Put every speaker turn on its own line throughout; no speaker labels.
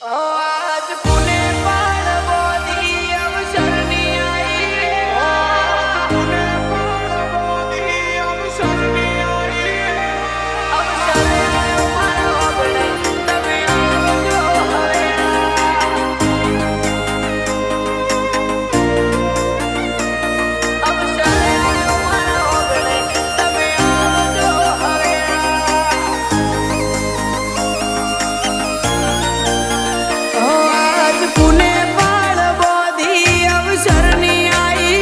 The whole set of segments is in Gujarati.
आज पुणे पाणबोधी अवसरनी आई रे पुणे पाणबोधी अवसरनी आई रे अवसर आयो मारो ओगणे तमे आवजो હવે अवसर आयो मारो ओगणे तमे आवजो હવે पुणे पाणबोधी अवसरनी आई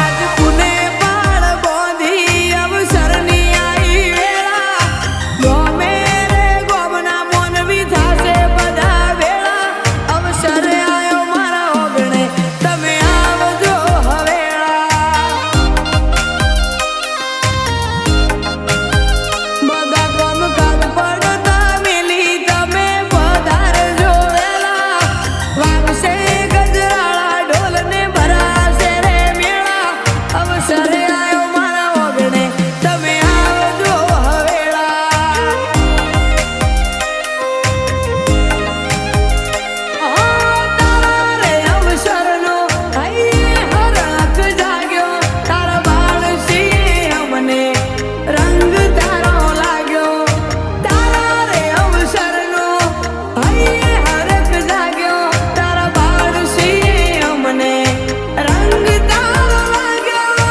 आज पुणे पाणबोधी अवसरनी आई वेळा गोमे रे गोमना मोनवी थासे बधा वेळा अवसर आयो मारा ओगणे तमे आवजो हवेळा બધા કામ કાજ પડતા મેલી તમે પધારજો વેલા વાગશે ગજરાળા ઢોલ ને ભરાશે રે મેળા અવસર આયો મારા ઓગણે તમે આવજો હવેળા તારા રે અવસરનો હૈયે હરખ જાગ્યો તારા બાળસી અમને રંગ તારો લાગ્યો તારા રે અવસરનો હૈયે હરખ જાગ્યો તારા બાળસી અમને રંગ તારો લાગ્યો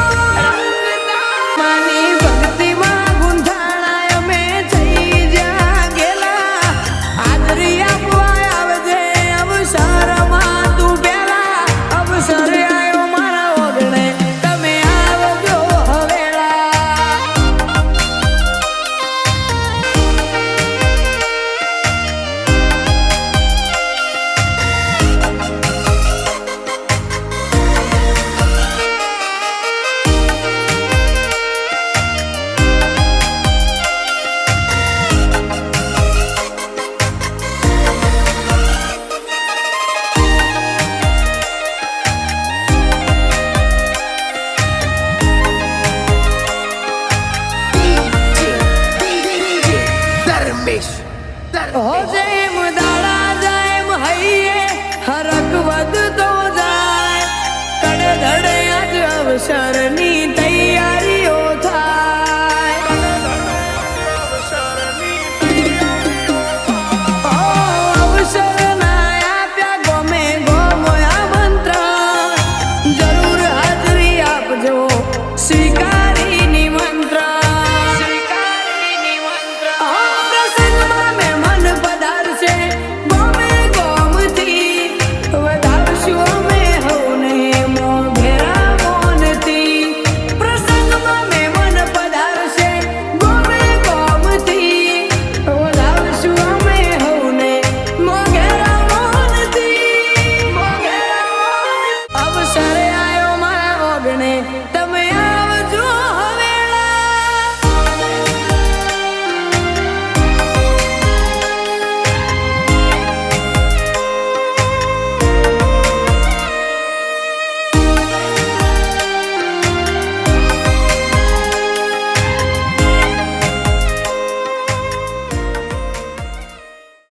માની ભક્તિમાં ગુંથાણા અમે થઈ જ્યાં ગેલા આદરી આપવા આવજે અવસરમાં તું પેલા અવસર આયો મારા ઓગણે તમે આવજો હવેળા हो जेम दाड़ा जाएम हइये हरक वधतो जाए कड़े धड़े आज अवसरनी